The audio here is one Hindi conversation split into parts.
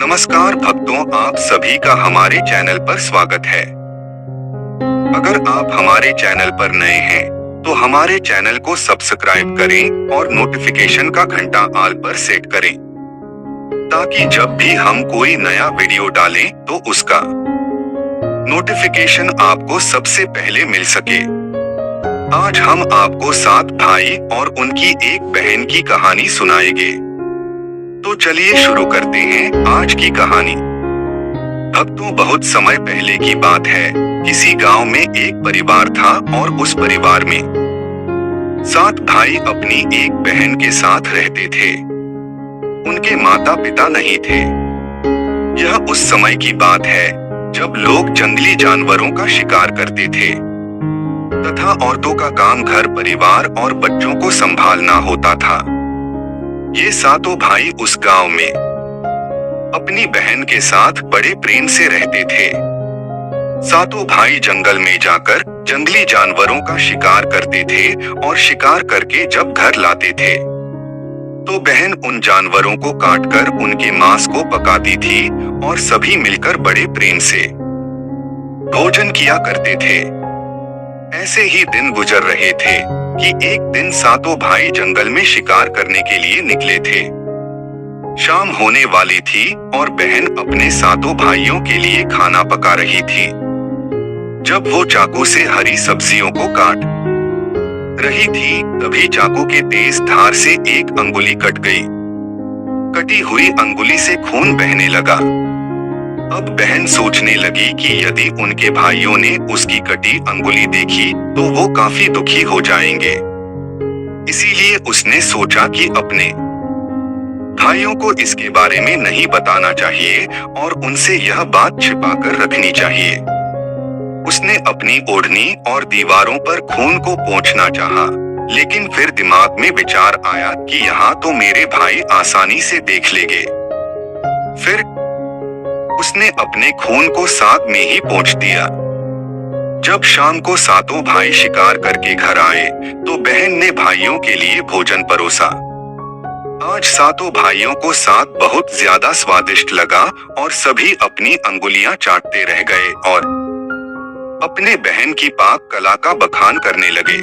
नमस्कार भक्तों, आप सभी का हमारे चैनल पर स्वागत है। अगर आप हमारे चैनल पर नए हैं तो हमारे चैनल को सब्सक्राइब करें और नोटिफिकेशन का घंटा ऑल पर सेट करें ताकि जब भी हम कोई नया वीडियो डालें तो उसका नोटिफिकेशन आपको सबसे पहले मिल सके। आज हम आपको 7 भाई और उनकी एक बहन की कहानी सुनाएंगे। तो चलिए शुरू करते हैं आज की कहानी। भक्तों, बहुत समय पहले की बात है। किसी गांव में एक परिवार था और उस परिवार में 7 भाई अपनी एक बहन के साथ रहते थे। उनके माता पिता नहीं थे। यह उस समय की बात है जब लोग जंगली जानवरों का शिकार करते थे तथा औरतों का काम घर परिवार और बच्चों को संभालना होता था। ये 7 भाई उस गांव में अपनी बहन के साथ बड़े प्रेम से रहते थे। 7 भाई जंगल में जाकर जंगली जानवरों का शिकार करते थे और शिकार करके जब घर लाते थे तो बहन उन जानवरों को काटकर उनके मांस को पकाती थी और सभी मिलकर बड़े प्रेम से भोजन किया करते थे। ऐसे ही दिन गुजर रहे थे कि एक दिन 7 भाई जंगल में शिकार करने के लिए निकले थे। शाम होने वाली थी और बहन अपने 7 भाइयों के लिए खाना पका रही थी। जब वो चाकू से हरी सब्जियों को काट रही थी तभी चाकू के तेज धार से एक अंगुली कट गई। कटी हुई अंगुली से खून बहने लगा। अब बहन सोचने लगी कि यदि उनके भाइयों ने उसकी कटी अंगुली देखी तो वो काफी दुखी हो जाएंगे। इसीलिए उसने सोचा कि अपने भाइयों को इसके बारे में नहीं बताना चाहिए और उनसे यह बात छिपाकर रखनी चाहिए। उसने अपनी ओढ़नी और दीवारों पर खून को पोंछना चाहा, लेकिन फिर दिमाग में विचार आया कि यहाँ तो मेरे भाई आसानी से देख लेंगे। फिर उसने अपने खून को साग में ही पोंछ दिया। जब शाम को 7 भाई शिकार करके घर आए तो बहन ने भाइयों के लिए भोजन परोसा। आज 7 भाइयों को साग बहुत ज्यादा स्वादिष्ट लगा और सभी अपनी अंगुलियां चाटते रह गए और अपने बहन की पाक कला का बखान करने लगे।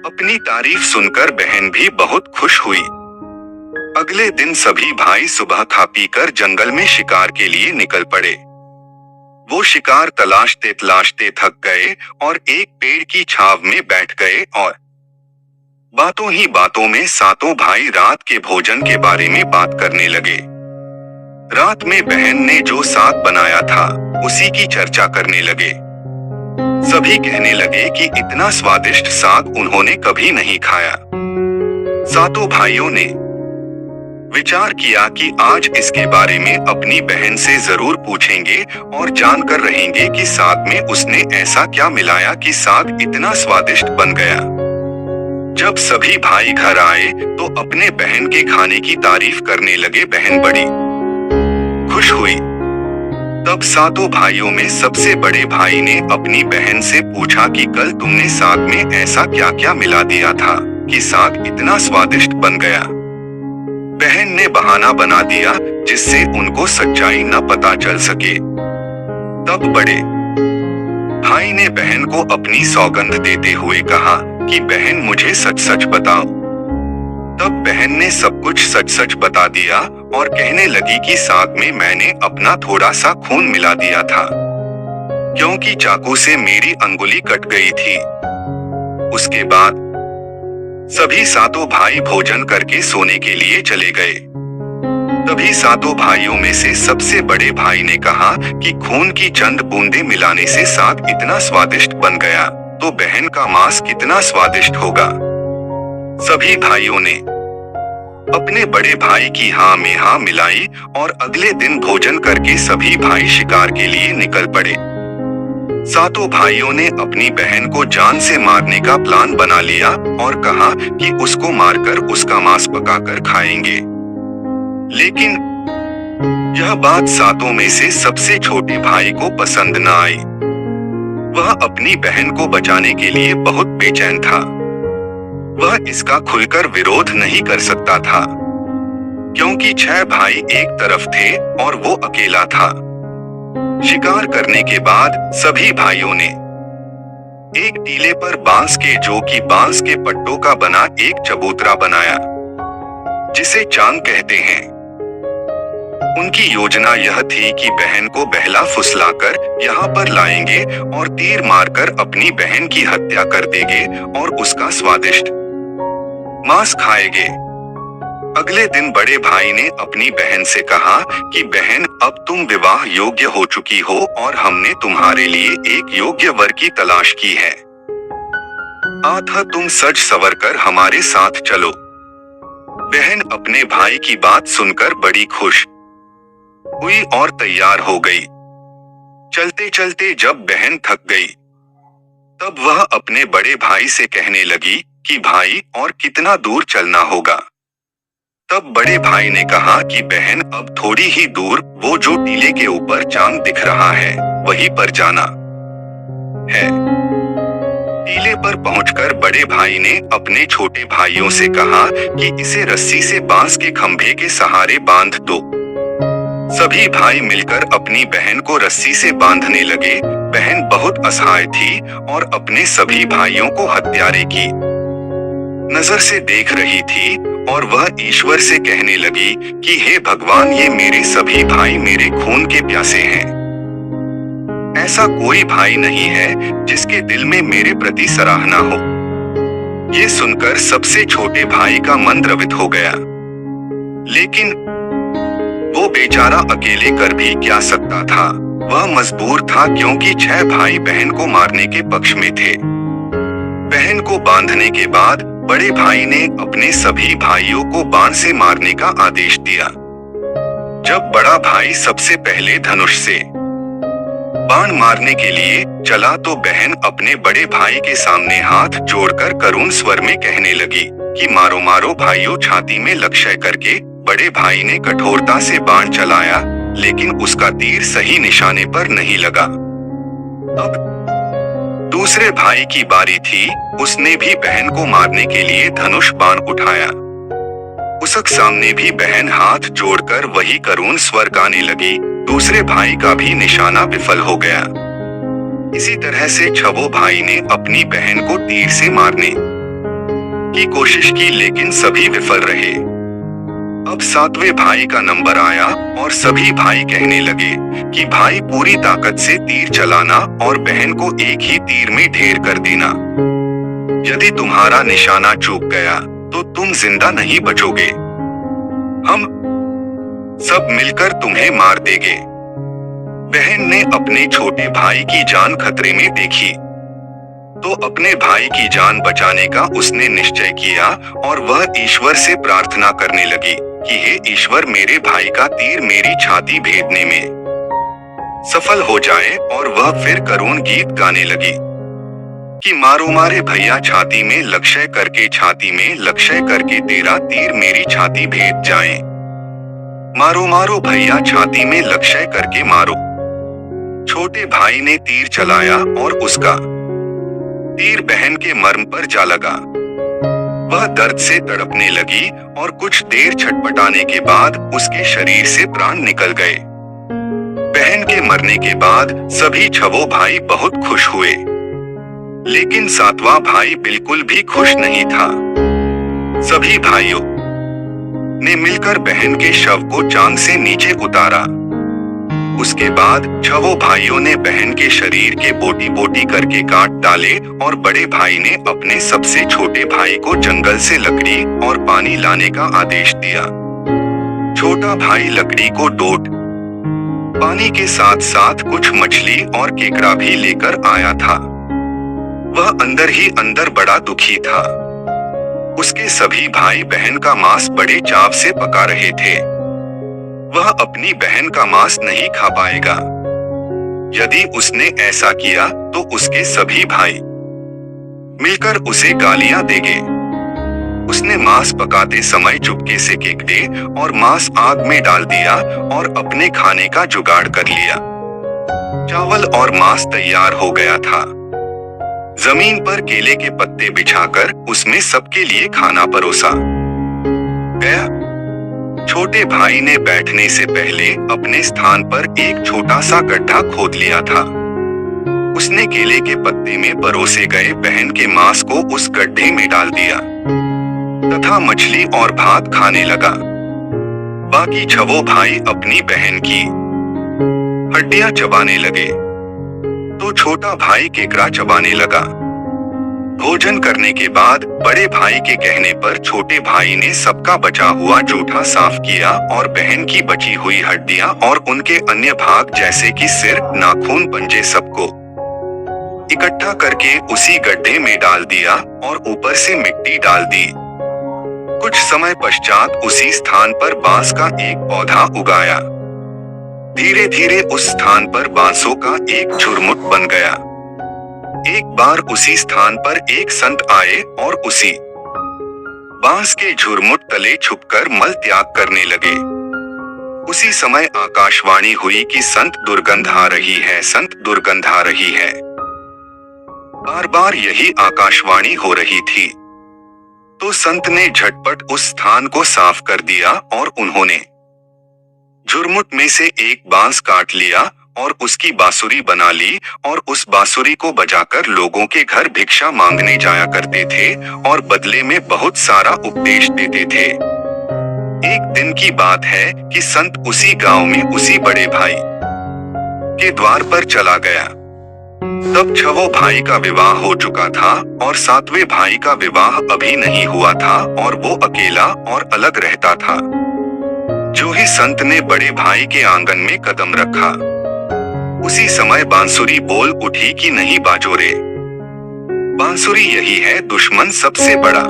अपनी तारीफ सुनकर बहन भी बहुत खुश हुई। अगले दिन सभी भाई सुबह खा पीकर जंगल में शिकार के लिए निकल पड़े। वो शिकार तलाशते तलाशते थक गए और एक पेड़ की छाव में बैठ गए और बातों ही बातों में 7 भाई रात के भोजन के बारे में बात करने लगे। रात में बहन ने जो साग बनाया था उसी की चर्चा करने लगे। सभी कहने लगे कि इतना स्वादिष्ट साग उन्होंने कभी नहीं खाया। 7 भाइयों ने विचार किया कि आज इसके बारे में अपनी बहन से जरूर पूछेंगे और जानकर रहेंगे कि साग में उसने ऐसा क्या मिलाया कि साग इतना स्वादिष्ट बन गया। जब सभी भाई घर आए तो अपने बहन के खाने की तारीफ करने लगे। बहन बड़ी खुश हुई। तब 7 भाइयों में सबसे बड़े भाई ने अपनी बहन से पूछा कि कल तुमने साग में ऐसा क्या क्या मिला दिया था कि साग इतना स्वादिष्ट बन गया। बहन ने बहाना बना दिया जिससे उनको सच्चाई न पता चल सके। तब बड़े भाई ने बहन को अपनी सौगंध देते हुए कहा कि बहन मुझे सच सच बताओ। तब बहन ने सब कुछ सच सच बता दिया और कहने लगी कि साग में मैंने अपना थोड़ा सा खून मिला दिया था क्योंकि चाकू से मेरी अंगुली कट गई थी। उसके बाद सभी 7 भाई भोजन करके सोने के लिए चले गए। तभी 7 भाइयों में से सबसे बड़े भाई ने कहा कि खून की चंद बूंदें मिलाने से साग इतना स्वादिष्ट बन गया तो बहन का मांस कितना स्वादिष्ट होगा। सभी भाइयों ने अपने बड़े भाई की हाँ में हाँ मिलाई और अगले दिन भोजन करके सभी भाई शिकार के लिए निकल पड़े। 7 भाइयों ने अपनी बहन को जान से मारने का प्लान बना लिया और कहा कि उसको मारकर उसका मांस पकाकर खाएंगे। लेकिन यह बात 7 में से सबसे छोटे भाई को पसंद न आई। वह अपनी बहन को बचाने के लिए बहुत बेचैन था। वह इसका खुलकर विरोध नहीं कर सकता था। क्योंकि 6 भाई एक तरफ थे और वो अकेला था। शिकार करने के बाद सभी भाइयों ने एक टीले पर बांस के पट्टों का बना एक चबूतरा बनाया, जिसे चांग कहते हैं। उनकी योजना यह थी कि बहन को बहला फुसलाकर यहाँ पर लाएंगे और तीर मारकर अपनी बहन की हत्या कर देंगे और उसका स्वादिष्ट मांस खाएंगे। अगले दिन बड़े भाई ने अपनी बहन से कहा कि बहन, अब तुम विवाह योग्य हो चुकी हो और हमने तुम्हारे लिए एक योग्य वर की तलाश की है। अतः तुम सज सवर कर हमारे साथ चलो। बहन अपने भाई की बात सुनकर बड़ी खुश हुई और तैयार हो गई। चलते चलते जब बहन थक गई, तब वह अपने बड़े भाई से कहने लगी कि भाई, और कितना दूर चलना होगा। तब बड़े भाई ने कहा कि बहन, अब थोड़ी ही दूर वो जो टीले के ऊपर चांद दिख रहा है, वहीं पर जाना है। टीले पर पहुंचकर बड़े भाई ने अपने छोटे भाइयों से कहा कि इसे रस्सी से बांस के खंभे के सहारे बांध दो। सभी भाई मिलकर अपनी बहन को रस्सी से बांधने लगे। बहन बहुत असहाय थी और अपने सभी भाइयों को हत्यारे की नजर से देख रही थी और वह ईश्वर से कहने लगी कि हे भगवान, ये मेरे सभी भाई मेरे खून के प्यासे हैं। ऐसा कोई भाई नहीं है जिसके दिल में मेरे प्रति सराहना हो। ये सुनकर सबसे छोटे भाई का मन द्रवित हो गया, लेकिन वो बेचारा अकेले कर भी क्या सकता था। वह मजबूर था क्योंकि 6 भाई बहन को मारने के पक्ष में थे। बहन को बांधने के बाद बड़े भाई ने अपने सभी भाइयों को बाण से मारने का आदेश दिया। जब बड़ा भाई सबसे पहले धनुष से बाण मारने के लिए चला तो बहन अपने बड़े भाई के सामने हाथ जोड़कर करुण स्वर में कहने लगी कि मारो मारो भाइयों। छाती में लक्ष्य करके बड़े भाई ने कठोरता से बाण चलाया, लेकिन उसका तीर सही निशाने पर नहीं लगा। अब दूसरे भाई की बारी थी। उसने भी बहन को मारने के लिए धनुष बाण उठाया। उसक सामने भी बहन हाथ जोड़कर वही करुण स्वर गाने लगी। दूसरे भाई का भी निशाना विफल हो गया। इसी तरह से 6 भाई ने अपनी बहन को तीर से मारने की कोशिश की, लेकिन सभी विफल रहे। अब 7वें भाई का नंबर आया और सभी भाई कहने लगे कि भाई, पूरी ताकत से तीर चलाना और बहन को एक ही तीर में ढेर कर देना। यदि तुम्हारा निशाना चूक गया तो तुम जिंदा नहीं बचोगे। हम सब मिलकर तुम्हें मार देंगे। बहन ने अपने छोटे भाई की जान खतरे में देखी तो अपने भाई की जान बचाने का उसने निश्चय किया और वह ईश्वर से प्रार्थना करने लगी कि हे ईश्वर, मेरे भाई का तीर मेरी छाती भेदने में सफल हो जाए। और वह फिर करुण गीत गाने लगी कि मारो मारे भैया छाती में लक्ष्य करके, छाती में लक्ष्य करके तेरा तीर मेरी छाती भेद जाए। मारो मारो भैया छाती में लक्ष्य करके मारो। छोटे भाई ने तीर चलाया और उसका तीर बहन के मर्म पर जा लगा। वह दर्द से तड़पने लगी और कुछ देर छटपटाने के बाद उसके शरीर से प्राण निकल गए। बहन के मरने के बाद सभी 6 भाई बहुत खुश हुए, लेकिन 7वां भाई बिल्कुल भी खुश नहीं था। सभी भाइयों ने मिलकर बहन के शव को चांद से नीचे उतारा। उसके बाद 6 भाइयों ने बहन के शरीर के बोटी बोटी करके काट डाले और बड़े भाई ने अपने सबसे छोटे भाई को जंगल से लकड़ी और पानी लाने का आदेश दिया। छोटा भाई लकड़ी को डोट पानी के साथ साथ कुछ मछली और केकड़ा भी लेकर आया था। वह अंदर ही अंदर बड़ा दुखी था। उसके सभी भाई बहन का मांस बड़े चाव से पका रहे थे। वह अपनी बहन का मांस नहीं खा पाएगा। यदि उसने ऐसा किया तो उसके सभी भाई मिलकर उसे गालियां देंगे। उसने मांस पकाते समय चुपके से केकड़े और मांस आग में डाल दिया और अपने खाने का जुगाड़ कर लिया। चावल और मांस तैयार हो गया था। जमीन पर केले के पत्ते बिछाकर उसमें सबके लिए खाना परोसा गया। छोटे छोटे भाई ने बैठने से पहले अपने स्थान पर एक छोटा सा गड्ढा खोद लिया था। उसने केले के पत्ते में परोसे गए बहन के मांस को उस गड्ढे में डाल दिया तथा मछली और भात खाने लगा। बाकी छवो भाई अपनी बहन की हड्डियां चबाने लगे तो छोटा भाई केकड़ा चबाने लगा। भोजन करने के बाद बड़े भाई के कहने पर छोटे भाई ने सबका बचा हुआ जूठा साफ किया और बहन की बची हुई हड्डियां और उनके अन्य भाग जैसे कि सिर, नाखून, पंजे सबको इकट्ठा करके उसी गड्ढे में डाल दिया और ऊपर से मिट्टी डाल दी। कुछ समय पश्चात उसी स्थान पर बांस का एक पौधा उगाया। धीरे धीरे उस स्थान पर बांसों का एक झुरमुट बन गया। एक बार उसी स्थान पर एक संत आए और उसी बांस के झुरमुट तले छुपकर मल त्याग करने लगे। उसी समय आकाशवाणी हुई कि संत दुर्गंध आ रही है, संत दुर्गंध आ रही है। बार बार यही आकाशवाणी हो रही थी। तो संत ने झटपट उस स्थान को साफ कर दिया और उन्होंने झुरमुट में से एक बांस काट लिया और उसकी बांसुरी बना ली और उस बांसुरी को बजाकर लोगों के घर भिक्षा मांगने जाया करते थे और बदले में बहुत सारा उपदेश देते थे। एक दिन की बात है कि संत उसी गांव में उसी बड़े भाई के द्वार पर चला गया। तब छवो भाई का विवाह हो चुका था और सातवें भाई का विवाह अभी नहीं हुआ था और वो अकेला और अलग रहता था। जो ही संत ने बड़े भाई के आंगन में कदम रखा उसी समय बांसुरी बोल उठी कि नहीं बाजोरे, बांसुरी यही है दुश्मन सबसे बड़ा।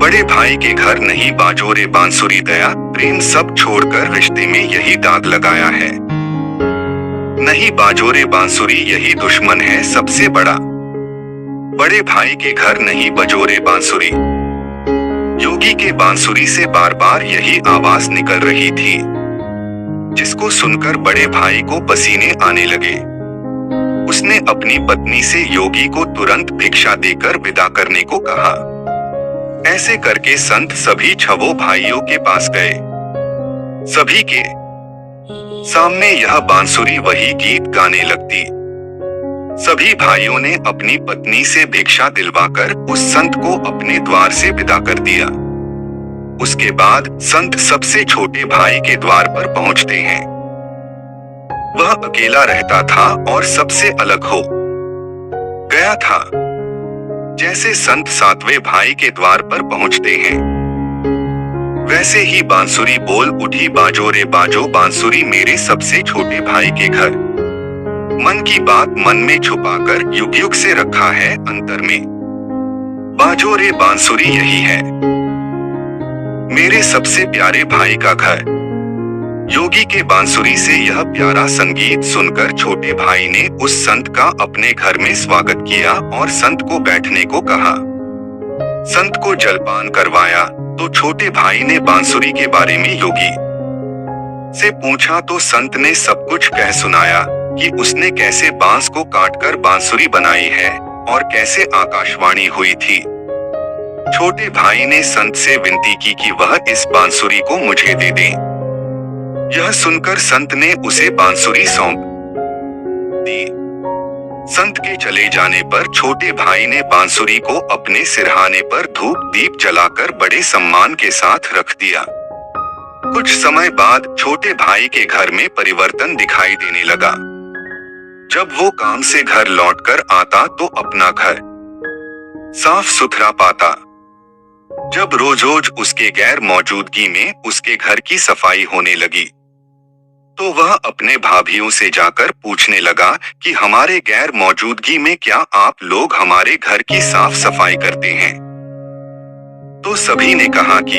बड़े भाई के घर नहीं बाजोरे बांसुरी, दया प्रेम सब छोड़कर रिश्ते में यही दाग लगाया है। नहीं बाजोरे बांसुरी यही दुश्मन है सबसे बड़ा। बड़े भाई के घर नहीं बजोरे बांसुरी। योगी के बांसुरी से बार बार यही आवाज निकल रही थी, जिसको सुनकर बड़े भाई को पसीने आने लगे। उसने अपनी पत्नी से योगी को तुरंत भिक्षा देकर विदा करने को कहा। ऐसे करके संत सभी छवो भाइयों के पास गए। सभी के सामने यह बांसुरी वही गीत गाने लगती। सभी भाइयों ने अपनी पत्नी से भिक्षा दिलवाकर उस संत को अपने द्वार से विदा कर दिया। उसके बाद संत सबसे छोटे भाई के द्वार पर पहुंचते हैं। वह अकेला रहता था और सबसे अलग हो गया था। जैसे संत सातवें भाई के द्वार पर पहुंचते हैं वैसे ही बांसुरी बोल उठी, बाजो रे बाजो बांसुरी मेरे सबसे छोटे भाई के घर। मन की बात मन में छुपाकर युग युग से रखा है अंतर में। बाजो रे बांसुरी यही है मेरे सबसे प्यारे भाई का घर। योगी के बांसुरी से यह प्यारा संगीत सुनकर छोटे भाई ने उस संत का अपने घर में स्वागत किया और संत को बैठने को कहा। संत को जलपान करवाया तो छोटे भाई ने बांसुरी के बारे में योगी से पूछा तो संत ने सब कुछ कह सुनाया कि उसने कैसे बांस को काटकर बांसुरी बनाई है और कैसे आकाशवाणी हुई थी। छोटे भाई ने संत से विनती की कि वह इस बांसुरी को मुझे दे दें। यह सुनकर संत ने उसे बांसुरी सौंप दी। संत के चले जाने पर छोटे भाई ने बांसुरी को अपने सिरहाने पर धूप दीप जलाकर बड़े सम्मान के साथ रख दिया। कुछ समय बाद छोटे भाई के घर में परिवर्तन दिखाई देने लगा। जब वो काम से घर लौटकर आता तो अपना घर साफ सुथरा पाता। जब रोज रोज उसके गैर मौजूदगी में उसके घर की सफाई होने लगी तो वह अपने भाभियों से जाकर पूछने लगा कि हमारे गैर मौजूदगी में क्या आप लोग हमारे घर की साफ सफाई करते हैं? तो सभी ने कहा कि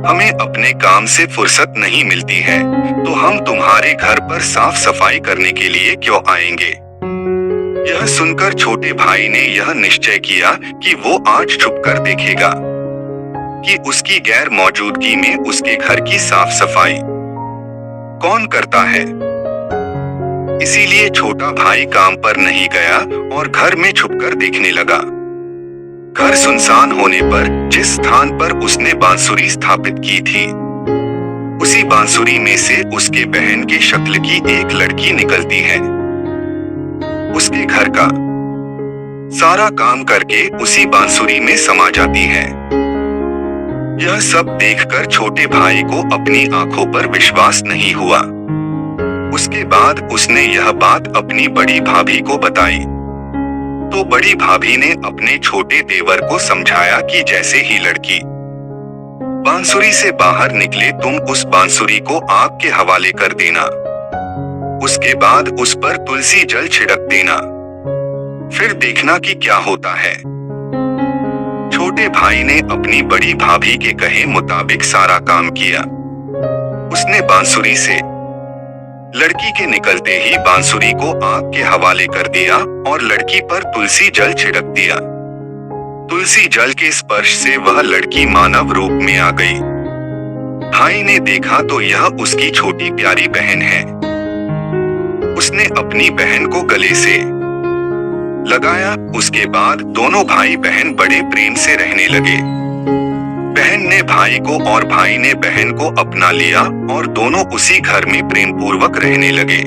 हमें अपने काम से फुर्सत नहीं मिलती है, तो हम तुम्हारे घर पर साफ सफाई करने के लिए क्यों आएंगे? यह सुनकर छोटे भाई ने यह निश्चय किया कि वो आज छुप कर देखेगा कि उसकी गैर मौजूदगी में उसके घर की साफ सफाई कौन करता है। इसीलिए छोटा भाई काम पर नहीं गया और घर में छुपकर देखने लगा। घर सुनसान होने पर जिस स्थान पर उसने बांसुरी स्थापित की थी उसी बांसुरी में से उसके बहन के शक्ल की एक लड़की निकलती है। उसके घर का सारा काम करके उसी बांसुरी में समा जाती है। यह सब देखकर छोटे भाई को अपनी आंखों पर विश्वास नहीं हुआ। उसके बाद उसने यह बात अपनी बड़ी भाभी को बताई। तो बड़ी भाभी ने अपने छोटे देवर को समझाया कि जैसे ही लड़की बांसुरी से बाहर निकले तुम उस बांसुरी को आग के हवाले कर देना। उसके बाद उस पर तुलसी जल छिड़क देना, फिर देखना कि क्या होता है। छोटे भाई ने अपनी बड़ी भाभी के कहे मुताबिक सारा काम किया। उसने बांसुरी से लड़की के निकलते ही बांसुरी को आग के हवाले कर दिया और लड़की पर तुलसी जल छिड़क दिया। तुलसी जल के स्पर्श से वह लड़की मानव रूप में आ गई। भाई ने देखा तो यह उसकी छोटी प्यारी बहन है। उसने अपनी बहन को गले से लगाया। उसके बाद दोनों भाई बहन बड़े प्रेम से रहने लगे। बहन ने भाई को और भाई ने बहन को अपना लिया और दोनों उसी घर में प्रेम पूर्वक रहने लगे।